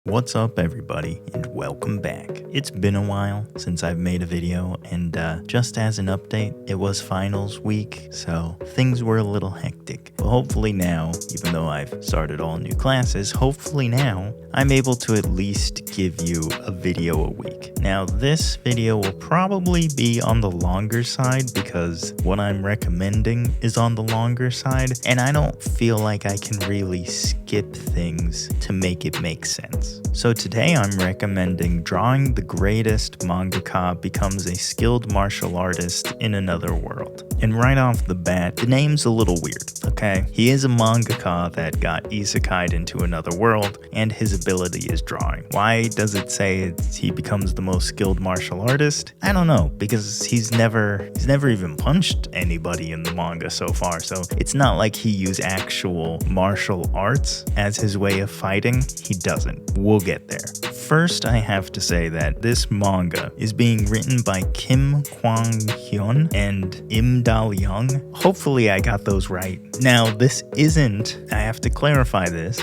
What's up everybody, and welcome back. It's been a while since I've made a video, and just as an update, it was finals week, so things were a little hectic. But hopefully now, even though I've started all new classes, hopefully now I'm able to at least give you a video a week. Now this video will probably be on the longer side because what I'm recommending is on the longer side, and I don't feel like I can really skip things to make it make sense. So today I'm recommending Drawing the Greatest Mangaka Becomes a Skilled Martial Artist in Another World. And right off the bat, the name's a little weird, okay? He is a mangaka that got isekai'd into another world, and his ability is drawing. Why does it say he becomes the most skilled martial artist? I don't know, because he's never even punched anybody in the manga so far, so it's not like he used actual martial arts as his way of fighting. He doesn't. We'll get there. First, I have to say that this manga is being written by Kim Kwang-hyun and Im Dal-young. Hopefully I got those right. Now, this isn't, I have to clarify this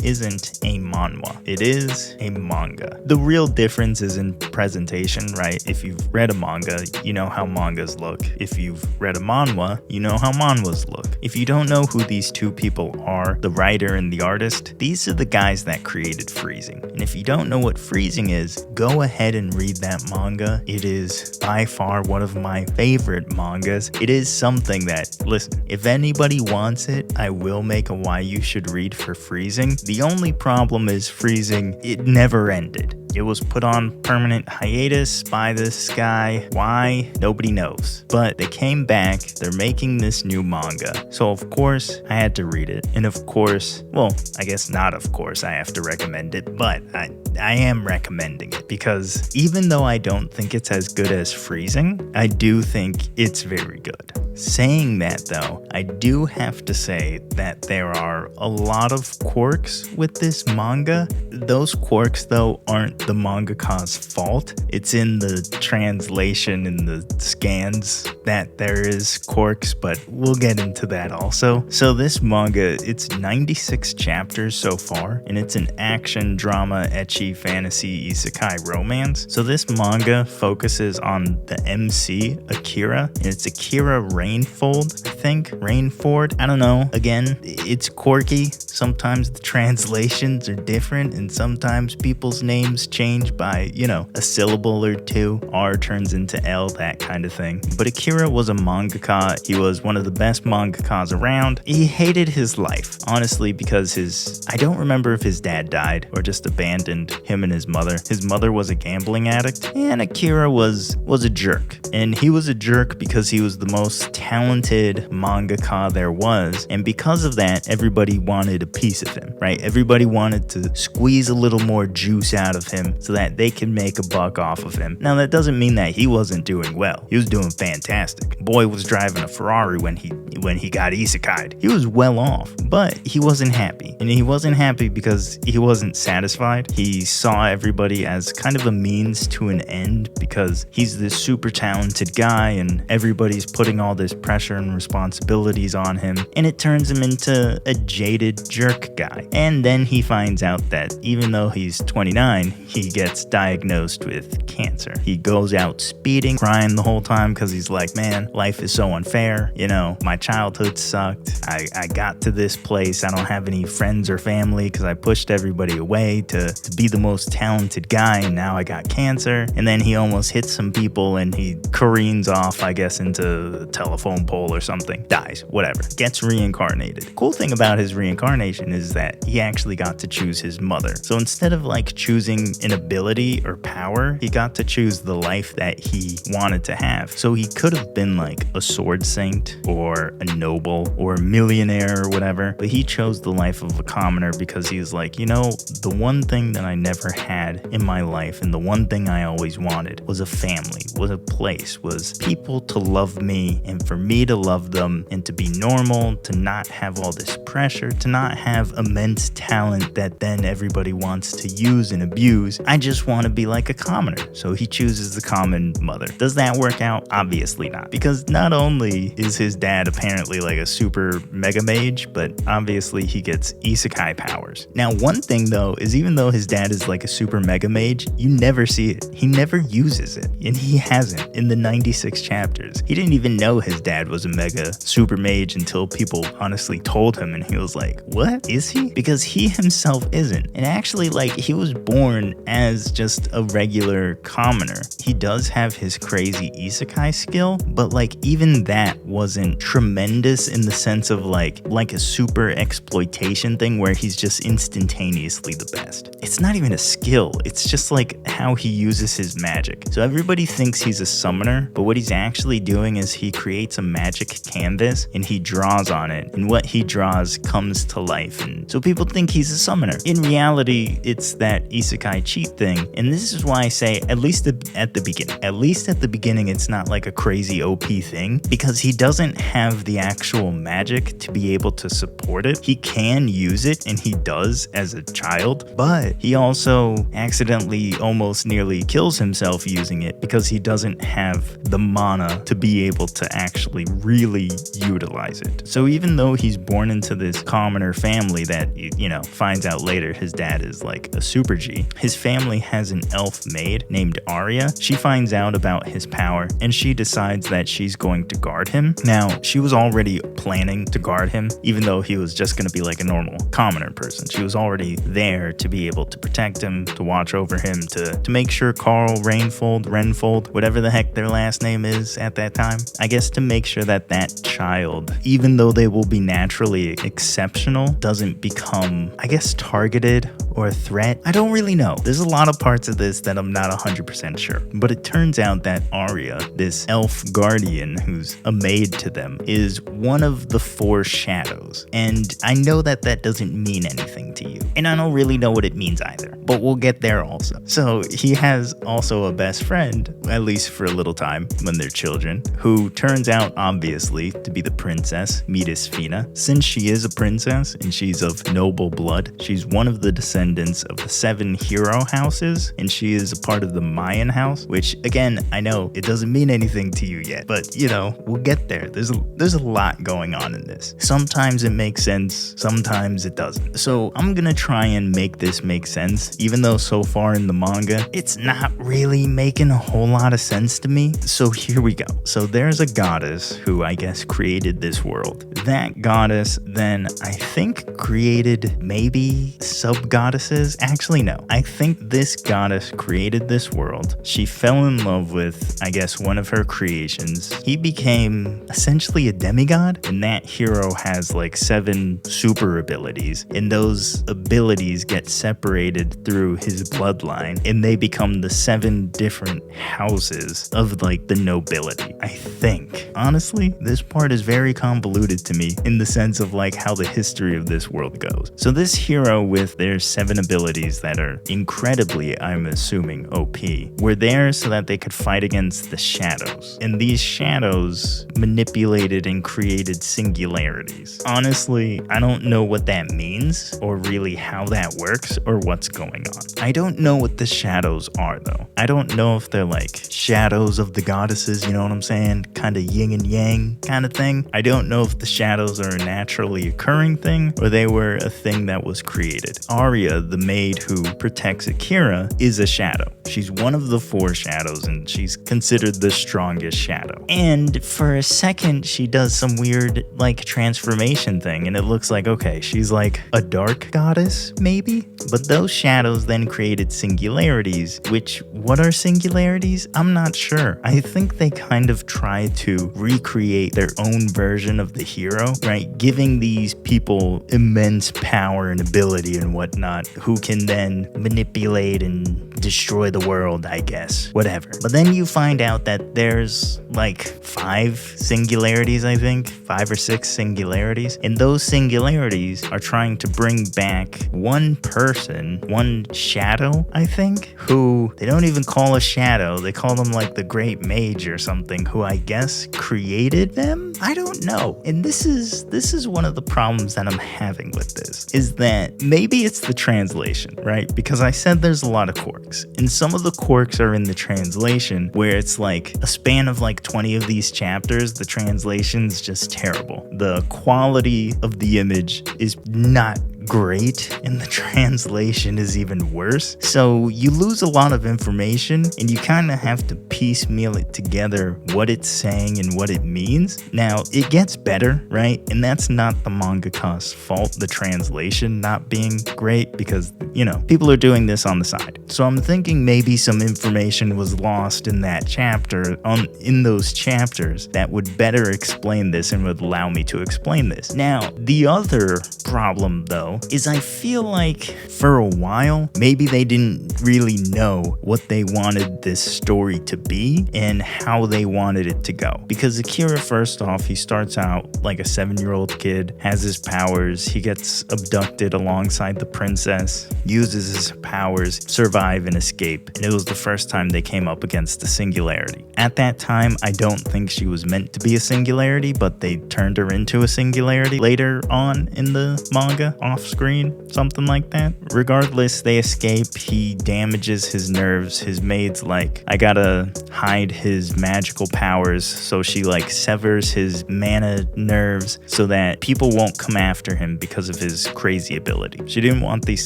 isn't a manhwa. It is a manga. The real difference is in presentation, right? If you've read a manga, you know how mangas look. If you've read a manhwa, you know how manhwas look. If you don't know who these two people are, the writer and the artist, these are the guys that created freezing. And if you don't know what freezing is, go ahead and read that manga. It is by far one of my favorite mangas. It is something that, listen, if anybody wants it, I will make a why you should read for freezing. The only problem is freezing, it never ended. It was put on permanent hiatus by this guy. Why? Nobody knows. But they came back, they're making this new manga. So of course, I had to read it. And of course, well, I guess not of course I have to recommend it, but I am recommending it because even though I don't think it's as good as freezing, I do think it's very good. Saying that though, I do have to say that there are a lot of quirks with this manga. Those quirks though aren't the mangaka's fault. It's in the translation and the scans that there is quirks, but we'll get into that also. So this manga, it's 96 chapters so far, and it's an action, drama, ecchi, fantasy, isekai romance. So this manga focuses on the MC, Akira, and it's Akira Rainfold, I think. Rainford, I don't know. Again, it's quirky. Sometimes the translations are different, and sometimes people's names change by, you know, a syllable or two. R turns into L, that kind of thing. But Akira was a mangaka. He was one of the best mangakas around. He hated his life, honestly, because I don't remember if his dad died or just abandoned him and his mother. His mother was a gambling addict, and Akira was a jerk. And he was a jerk because he was the most talented mangaka there was, and because of that, everybody wanted a piece of him, right? Everybody wanted to squeeze a little more juice out of him so that they can make a buck off of him. Now, that doesn't mean that he wasn't doing well. He was doing fantastic. Boy was driving a Ferrari when he got isekai'd. He was well off, but he wasn't happy. And he wasn't happy because he wasn't satisfied. He saw everybody as kind of a means to an end because he's this super talented guy and everybody's putting all this pressure and responsibilities on him, and it turns him into a jaded jerk guy. And then he finds out that even though he's 29, he gets diagnosed with cancer. He goes out speeding, crying the whole time because he's like, man, life is so unfair. You know, my childhood sucked. I got to this place. I don't have any friends or family because I pushed everybody away to be the most talented guy, and now I got cancer. And then he almost hits some people and he careens off, I guess, into a telephone pole or something. Dies, whatever. Gets reincarnated. Cool thing about his reincarnation is that he actually got to choose his mother. So instead of like choosing an ability or power, he got to choose the life that he wanted to have. So he could have been like a sword saint or a noble or a millionaire or whatever, but he chose the life of a commoner because he was like, you know, the one thing that I never had in my life and the one thing I always wanted was a family, was a place, was people to love me and for me to love them them and to be normal, to not have all this pressure, to not have immense talent that then everybody wants to use and abuse. I just want to be like a commoner. So he chooses the common mother. Does that work out? Obviously not. Because not only is his dad apparently like a super mega mage, but obviously he gets isekai powers. Now, one thing though is even though his dad is like a super mega mage, you never see it. He never uses it. And he hasn't in the 96 chapters. He didn't even know his dad was a mega super mage until people honestly told him, and he was like, what? Is he? Because he himself isn't. And actually, like, he was born as just a regular commoner. He does have his crazy isekai skill, but like even that wasn't tremendous in the sense of like a super exploitation thing where he's just instantaneously the best. It's not even a skill. It's just like how he uses his magic. So everybody thinks he's a summoner, but what he's actually doing is he creates a magic canvas and he draws on it, and what he draws comes to life. And so people think he's a summoner. In reality, it's that isekai cheat thing. And this is why I say, at least at the beginning, it's not like a crazy OP thing, because he doesn't have the actual magic to be able to support it. He can use it, and he does as a child, but he also accidentally almost nearly kills himself using it because he doesn't have the mana to be able to actually really utilize it. So even though he's born into this commoner family that, you know, finds out later his dad is like a super G, his family has an elf maid named Arya. She finds out about his power and she decides that she's going to guard him. Now, she was already planning to guard him, even though he was just going to be like a normal commoner person. She was already there to be able to protect him, to watch over him, to make sure Carl Renfold, whatever the heck their last name is at that time, I guess to make sure that that child, even though they will be naturally exceptional, doesn't become, I guess, targeted or a threat. I don't really know. There's a lot of parts of this that I'm not 100% sure. But it turns out that Arya, this elf guardian who's a maid to them, is one of the 4 shadows. And I know that that doesn't mean anything to you. And I don't really know what it means either. But we'll get there also. So he has also a best friend, at least for a little time when they're children, who turns out obviously to be the princess, Midasfina. Since she is a princess and she's of noble blood, she's one of the descendants of the 7 hero houses, and she is a part of the Mayan house, which again, I know it doesn't mean anything to you yet, but you know, we'll get there. There's a lot going on in this. Sometimes it makes sense, sometimes it doesn't. So I'm gonna try and make this make sense, even though so far in the manga, it's not really making a whole lot of sense to me. So here we go. So there's a goddess who I guess created this world. That goddess then I think created maybe sub-goddesses. Actually, no. I think this goddess created this world. She fell in love with, I guess, one of her creations. He became essentially a demigod, and that hero has like 7 super abilities, and those abilities get separated through his bloodline, and they become the 7 different houses of like the nobility, I think. Honestly, this part is very convoluted to me in the sense of like how the history of this world goes. So this hero with their 7 abilities that are incredibly, I'm assuming, OP, were there so that they could fight against the shadows. And these shadows manipulated and created singularities. Honestly, I don't know what that means or really how that works or what's going on. I don't know what the shadows are though. I don't know if they're like shadows of the goddesses, you know what I'm saying? Kind of yin and yang kind of thing. I don't know if the shadows are a naturally occurring thing or they were a thing that was created. Arya, the maid who protects Akira, is a shadow. She's one of the 4 shadows and she's considered the strongest shadow. And for a second, she does some weird like transformation thing and it looks like, okay, she's like a dark goddess maybe? But those shadows then created singularities, which what are singularities? I'm not sure. I think they kind of try to recreate their own version of the hero, right? Giving these people immense power and ability and whatnot, who can then manipulate and destroy the world, I guess. Whatever. But then you find out that there's like 5 singularities, I think. 5 or 6 singularities. And those singularities are trying to bring back one person, one shadow, I think, who they don't even call a shadow. They call them like the Great Mage or something, who I guess created them. them? I don't know. And this is one of the problems that I'm having with this, is that maybe it's the translation, right? Because I said there's a lot of quirks, and some of the quirks are in the translation where it's like a span of like 20 of these chapters, the translation's just terrible. The quality of the image is not great, and the translation is even worse. So you lose a lot of information, and you kind of have to piecemeal it together, what it's saying and what it means. Now, it gets better, right? And that's not the mangaka's fault, the translation not being great, because, you know, people are doing this on the side. So I'm thinking maybe some information was lost in that chapter, in those chapters, that would better explain this and would allow me to explain this. Now, the other problem, though, is I feel like for a while, maybe they didn't really know what they wanted this story to be and how they wanted it to go. Because Akira, first off, he starts out like a 7-year-old kid, has his powers, he gets abducted alongside the princess, uses his powers, survive and escape. And it was the first time they came up against the singularity. At that time, I don't think she was meant to be a singularity, but they turned her into a singularity later on in the manga, off screen, something like that. Regardless, they escape. He damages his nerves. His maid's like, I gotta hide his magical powers, so she like severs his mana nerves so that people won't come after him because of his crazy ability. She didn't want these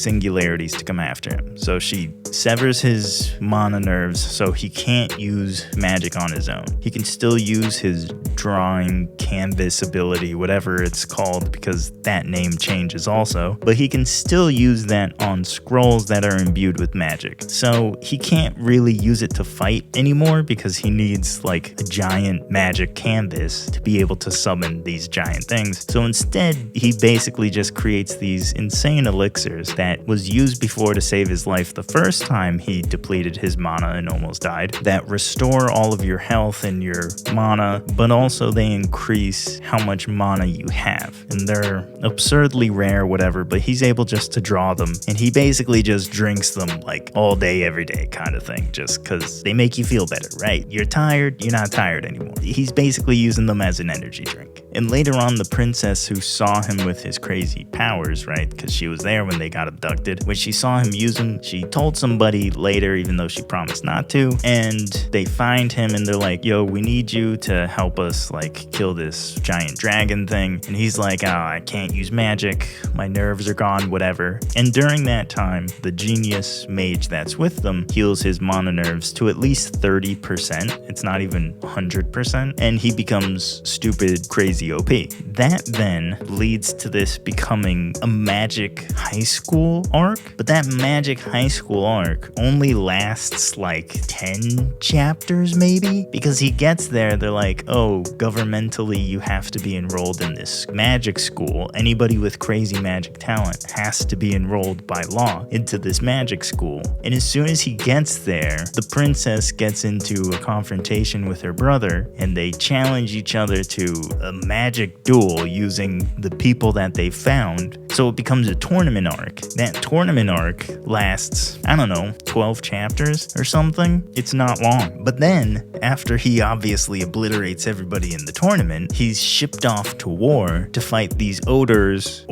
singularities to come after him, so she severs his mana nerves so he can't use magic on his own. He can still use his drawing canvas ability, whatever it's called, because that name changes also, but he can still use that on scrolls that are imbued with magic. So he can't really use it to fight anymore because he needs like a giant magic canvas to be able to summon these giant things. So instead, he basically just creates these insane elixirs that was used before to save his life the first time he depleted his mana and almost died, that restore all of your health and your mana, but also they increase how much mana you have. And they're absurdly rare, whatever, but he's able just to draw them, and he basically just drinks them like all day, every day kind of thing, just because they make you feel better, right? You're tired, you're not tired anymore. He's basically using them as an energy drink. And later on, the princess who saw him with his crazy powers, right, because she was there when they got abducted, when she saw him use them, she told somebody later, even though she promised not to, and they find him and they're like, yo, we need you to help us like kill this giant dragon thing. And he's like, oh, I can't use magic, my nerves are gone, whatever. And during that time, the genius mage that's with them heals his mana nerves to at least 30%. It's not even 100%. And he becomes stupid, crazy OP. That then leads to this becoming a magic high school arc. But that magic high school arc only lasts like 10 chapters maybe, because he gets there, they're like, oh, governmentally you have to be enrolled in this magic school. Anybody with crazy magic talent has to be enrolled by law into this magic school. And as soon as he gets there, the princess gets into a confrontation with her brother, and they challenge each other to a magic duel using the people that they found. So it becomes a tournament arc. That tournament arc lasts, I don't know, 12 chapters or something. It's not long. But then, after he obviously obliterates everybody in the tournament, he's shipped off to war to fight these ogres.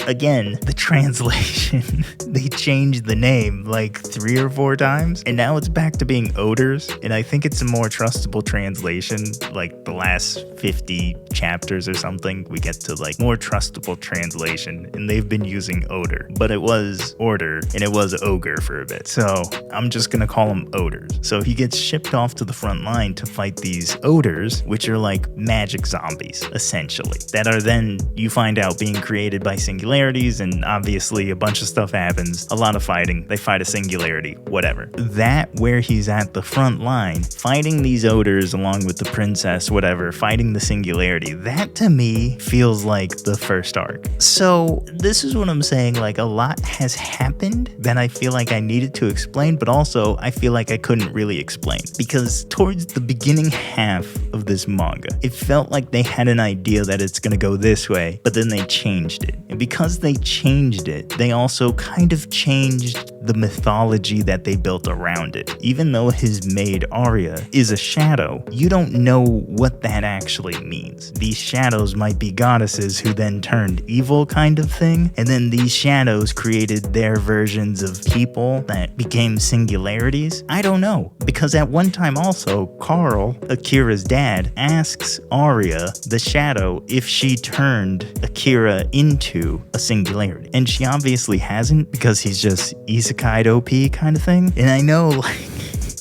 Again, the translation, they changed the name like 3 or 4 times, and now it's back to being odors. And I think it's a more trustable translation, like the last 50 chapters or something, we get to like more trustable translation, and they've been using odor, but it was order and it was ogre for a bit. So I'm just gonna call them odors. So he gets shipped off to the front line to fight these odors, which are like magic zombies, essentially, that are then, you find out, being created by singularities, and obviously a bunch of stuff happens, a lot of fighting, they fight a singularity, whatever. That, where he's at the front line, fighting these odors along with the princess, whatever, fighting the singularity, that to me feels like the first arc. So this is what I'm saying, like a lot has happened that I feel like I needed to explain, but also I feel like I couldn't really explain, because towards the beginning half of this manga, it felt like they had an idea that it's gonna go this way, but then they changed it. And because they changed it, they also kind of changed the mythology that they built around it. Even though his maid Arya is a shadow, you don't know what that actually means. These shadows might be goddesses who then turned evil kind of thing, and then these shadows created their versions of people that became singularities. I don't know, because at one time also, Carl, Akira's dad, asks Arya, the shadow, if she turned Akira into a singularity. And she obviously hasn't, because he's just isekai'd OP kind of thing. And I know, like,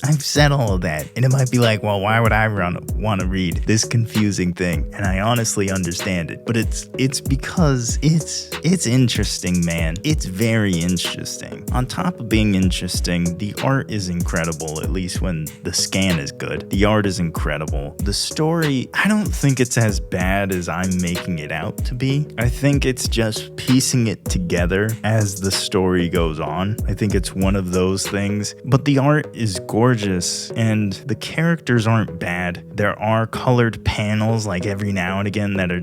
I've said all of that, and it might be like, well, why would I want to read this confusing thing? And I honestly understand it, but it's because it's interesting, man. It's very interesting. On top of being interesting, the art is incredible, at least when the scan is good. The art is incredible. The story, I don't think it's as bad as I'm making it out to be. I think it's just piecing it together as the story goes on. I think it's one of those things, but the art is gorgeous. And the characters aren't bad. There are colored panels like every now and again that are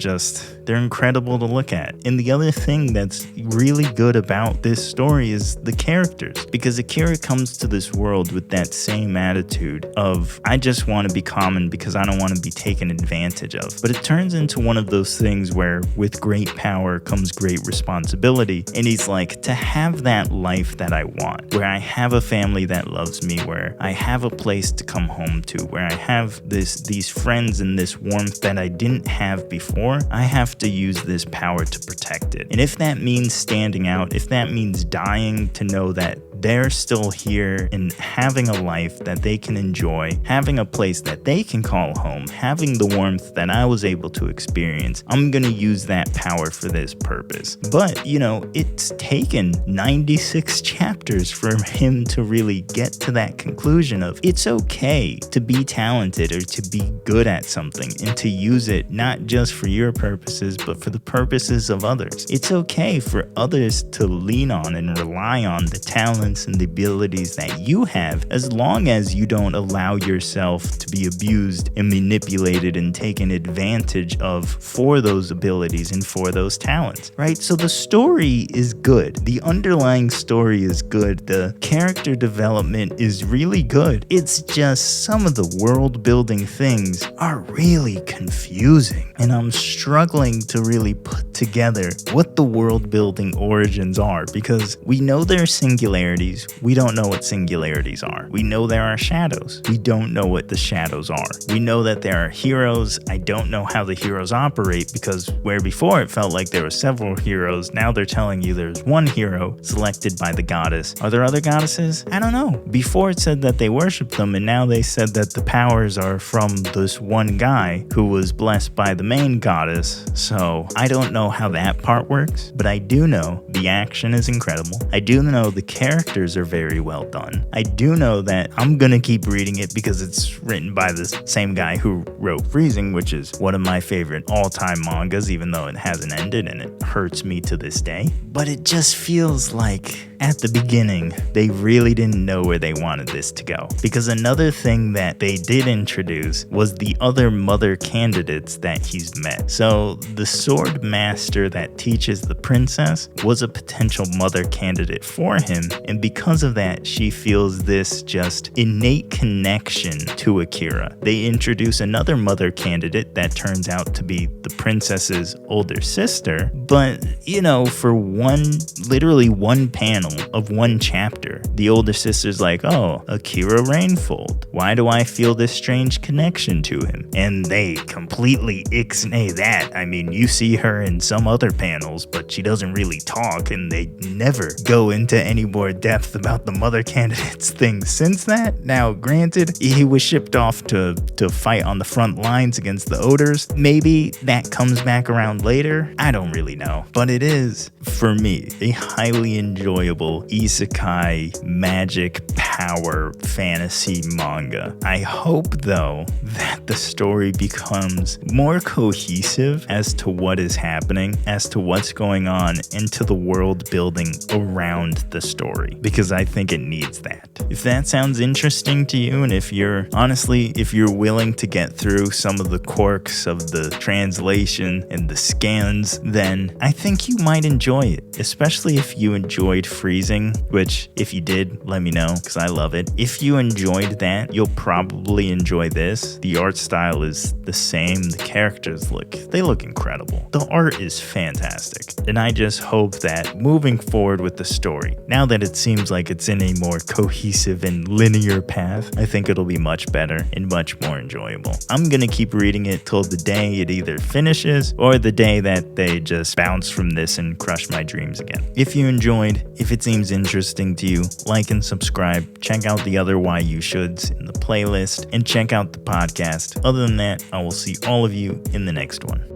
they're incredible to look at. And the other thing that's really good about this story is the characters, because Akira comes to this world with that same attitude of, I just want to be common because I don't want to be taken advantage of. But it turns into one of those things where with great power comes great responsibility. And he's like, to have that life that I want, where I have a family that loves me, where I have a place to come home to, where I have these friends and this warmth that I didn't have before, I have to use this power to protect it. And if that means standing out, if that means dying to know that they're still here and having a life that they can enjoy, having a place that they can call home, having the warmth that I was able to experience, I'm gonna use that power for this purpose. But, you know, it's taken 96 chapters for him to really get to that conclusion of it's okay to be talented or to be good at something and to use it not just for your purposes, but for the purposes of others. It's okay for others to lean on and rely on the talents and the abilities that you have, as long as you don't allow yourself to be abused and manipulated and taken advantage of for those abilities and for those talents, right? So the story is good. The underlying story is good. The character development is really good. It's just some of the world building things are really confusing, and I'm struggling to really put together what the world building origins are, because we know there are singularities. We don't know what singularities are. We know there are shadows. We don't know what the shadows are. We know that there are heroes. I don't know how the heroes operate, because where before it felt like there were several heroes, now they're telling you there's one hero selected by the goddess. Are there other goddesses? I don't know. Before it said that they worship them, and now they said that the powers are from this one guy who was blessed by the main goddess. So I don't know how that part works, but I do know the action is incredible. I do know the characters are very well done. I do know that I'm gonna keep reading it because it's written by the same guy who wrote Freezing, which is one of my favorite all-time mangas, even though it hasn't ended and it hurts me to this day. But it just feels like at the beginning, they really didn't know where they wanted this to go. Because another thing that they did introduce was the other mother candidates that he's met. So the sword master that teaches the princess was a potential mother candidate for him, and because of that, she feels this just innate connection to Akira. They introduce another mother candidate that turns out to be the princess's older sister, but, you know, for literally one panel of one chapter, the older sister's like, oh, Akira Rainfold. Why do I feel this strange connection to him? And they completely ixnay that. I mean, you see her in some other panels, but she doesn't really talk, and they never go into any more depth about the mother candidates thing since that. Now, granted, he was shipped off to fight on the front lines against the Odors. Maybe that comes back around later. I don't really know. But it is, for me, a highly enjoyable isekai magic power fantasy manga. I hope, though, that the story becomes more cohesive as to what is happening, as to what's going on, and to the world building around the story, because I think it needs that. If that sounds interesting to you, and if you're willing to get through some of the quirks of the translation and the scans, then I think you might enjoy it, especially if you enjoyed freezing, which if you did, let me know because I love it. If you enjoyed that, you'll probably enjoy this. The art style is the same. The characters they look incredible. The art is fantastic. And I just hope that moving forward with the story, now that it seems like it's in a more cohesive and linear path, I think it'll be much better and much more enjoyable. I'm gonna keep reading it till the day it either finishes or the day that they just bounce from this and crush my dreams again. If you enjoyed, if it seems interesting to you, like and subscribe. Check out the other Why You Shoulds in the playlist and check out the podcast. Other than that, I will see all of you in the next one.